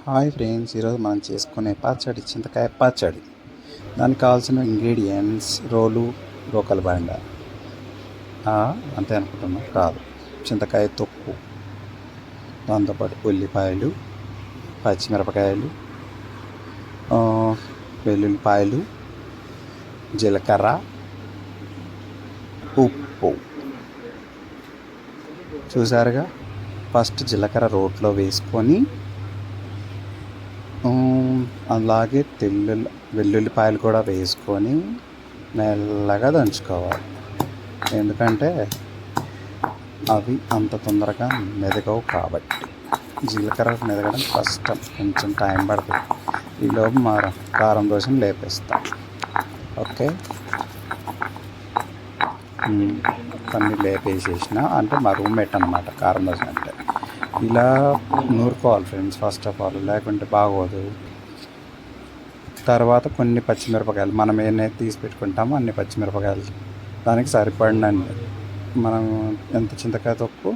Hi friends, ఈరోజు మనం చేసుకునే పచ్చడి చింతకాయ పచ్చడి. దానికి కావాల్సిన ఇంగ్రీడియంట్స్ రోకల బండ అంతే అనుకుంటున్నాం, కాదు, చింతకాయ తొక్కు, దాంతోపాటు ఉల్లిపాయలు, పచ్చిమిరపకాయలు, వెల్లుల్లిపాయలు, జీలకర్ర, ఉప్పు. చూసారుగా, ఫస్ట్ జీలకర్ర రోట్లో వేసుకొని అలాగే వెల్లుల్లిపాయలు కూడా వేసుకొని మెల్లగా దంచుకోవాలి. ఎందుకంటే అవి అంత తొందరగా మెదగవు కాబట్టి. జీలకర్ర మెదగడం కష్టం, కొంచెం టైం పడుతుంది. ఈలోపు కారం దోశను లేపేస్తాం. ఓకే, అన్నీ లేపేసేసిన అంటే మా రూమ్మేట్ అన్నమాట కారం దోశ అంటే. ఇలా నూరుకోవాలి ఫ్రెండ్స్ ఫస్ట్ ఆఫ్ ఆల్, లేకుంటే బాగోదు. తర్వాత కొన్ని పచ్చిమిరపకాయలు, మనం ఏమైతే తీసి పెట్టుకుంటామో అన్ని పచ్చిమిరపకాయలు దానికి సరిపడినండి. మనం ఎంత చింతకాయ తొక్కు,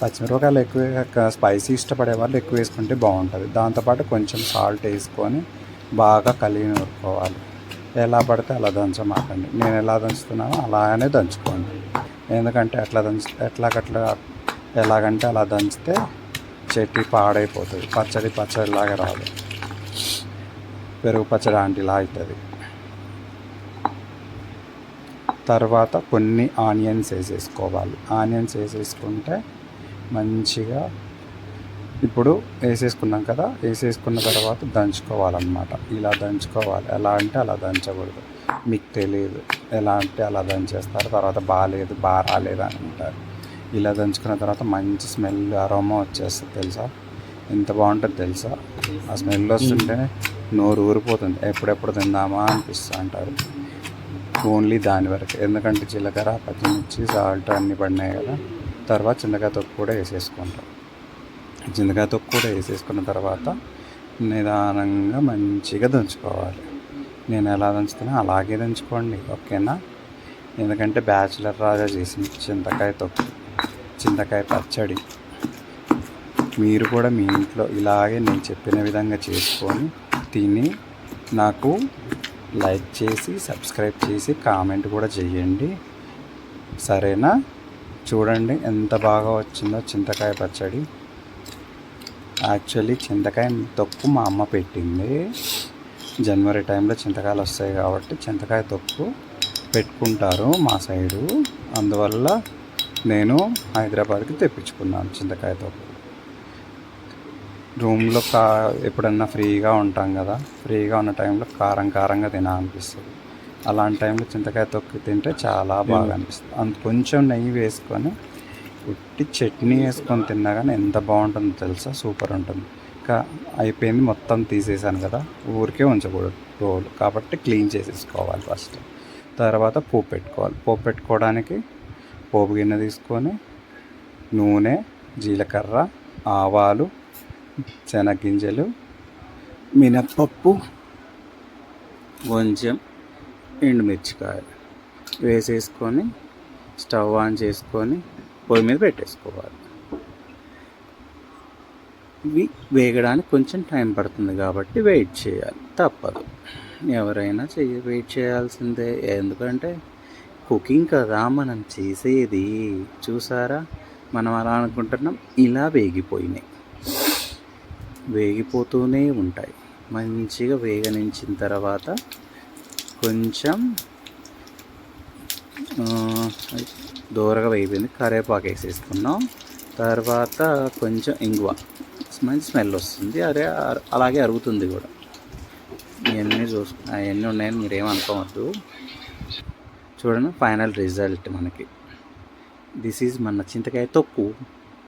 పచ్చిమిరపకాయలు ఎక్కువ స్పైసీ ఇష్టపడే వాళ్ళు ఎక్కువ వేసుకుంటే బాగుంటుంది. దాంతోపాటు కొంచెం సాల్ట్ వేసుకొని బాగా కలిగి నూరుకోవాలి. ఎలా పడితే అలా దంచమాకండి. నేను ఎలా దంచుతున్నానో అలానే దంచుకోండి. ఎందుకంటే ఎలాగంటే అలా దంచితే చెట్టు పాడైపోతుంది, పచ్చడిలాగా రాదు, పెరుగు పచ్చడి లాంటిలా అవుతుంది. తర్వాత కొన్ని ఆనియన్స్ వేసేసుకోవాలి. ఆనియన్స్ వేసేసుకుంటే మంచిగా, ఇప్పుడు వేసేసుకున్నాం కదా, వేసేసుకున్న తర్వాత దంచుకోవాలన్నమాట. ఇలా దంచుకోవాలి. ఎలా అంటే అలా దంచకూడదు. మీకు తెలియదు, ఎలా అంటే అలా దంచేస్తారు, తర్వాత బాగా రాలేదు అని అంటారు. ఇలా దంచుకున్న తర్వాత మంచి స్మెల్, అరోమా వచ్చేస్తుంది తెలుసా, ఎంత బాగుంటుంది తెలుసా. ఆ స్మెల్ వస్తుంటేనే నోరు ఊరిపోతుంది, ఎప్పుడెప్పుడు తిందామా అనిపిస్తూ అంటారు. ఓన్లీ దాని వరకు, ఎందుకంటే జీలకర్ర, పచ్చిమిర్చి, సాల్ట్ అన్నీ పడినాయి కదా. తర్వాత చింతకాయ తొక్కు కూడా వేసేసుకుంటాం. చింతకాయ తొక్కు కూడా వేసేసుకున్న తర్వాత నిదానంగా మంచిగా దంచుకోవాలి. నేను ఎలా దంచుతున్నా అలాగే దంచుకోండి, ఓకేనా. ఎందుకంటే బ్యాచిలర్ రాజా చేసిన చింతకాయ పచ్చడి మీరు కూడా మీ ఇంట్లో ఇలాగే నేను చెప్పిన విధంగా చేసుకొని తిని నాకు లైక్ చేసి, సబ్స్క్రైబ్ చేసి, కామెంట్ కూడా చేయండి, సరేనా. చూడండి ఎంత బాగా వచ్చిందో చింతకాయ పచ్చడి. యాక్చువల్లీ చింతకాయ తొక్కు మా అమ్మ పెట్టింది. జనవరి టైంలో చింతకాయలు వస్తాయి కాబట్టి చింతకాయ తొక్కు పెట్టుకుంటారు మా సైడు. అందువల్ల నేను హైదరాబాద్కి తెప్పించుకున్నాను చింతకాయ తొక్కు. రూమ్లో ఎప్పుడన్నా ఫ్రీగా ఉంటాం కదా, ఫ్రీగా ఉన్న టైంలో కారంగా తినాలనిపిస్తుంది. అలాంటి టైంలో చింతకాయ తొక్కు తింటే చాలా బాగా అనిపిస్తుంది. కొంచెం నెయ్యి వేసుకొని ఉట్టి చట్నీ వేసుకొని తిన్నా కానీ ఎంత బాగుంటుందో తెలుసా, సూపర్ ఉంటుంది. అయిపోయింది, మొత్తం తీసేసాను కదా, ఊరికే ఉంచకూడదు రోలు కాబట్టి క్లీన్ చేసేసుకోవాలి ఫస్ట్. తర్వాత పోపు పెట్టుకోవడానికి పోపు గిన్నె తీసుకొని నూనె, జీలకర్ర, ఆవాలు, శనగగింజలు, మినప్పప్పు, కొంచెం ఎండుమిర్చికాయలు వేసేసుకొని స్టవ్ ఆన్ చేసుకొని పొయ్యి మీద పెట్టేసుకోవాలి. ఇవి వేగడానికి కొంచెం టైం పడుతుంది కాబట్టి వెయిట్ చేయాలి, తప్పదు. ఎవరైనా వెయిట్ చేయాల్సిందే, ఎందుకంటే కుకింగ్ కదా మనం చేసేది. చూసారా, మనం అలా అనుకుంటున్నాం, ఇలా వేగిపోతూనే ఉంటాయి. మంచిగా వేగనించిన తర్వాత కొంచెం దూరగా వేగిపోయింది, కరివేపాకు వేసేసుకున్నాం. తర్వాత కొంచెం ఇంగువ, మంచి స్మెల్ వస్తుంది, అలాగే అరుగుతుంది కూడా. అవన్నీ ఉన్నాయని మీరేమనుకోవద్దు. చూడండి ఫైనల్ రిజల్ట్ మనకి. దిస్ ఈజ్ మన చింతకాయ తొక్కు.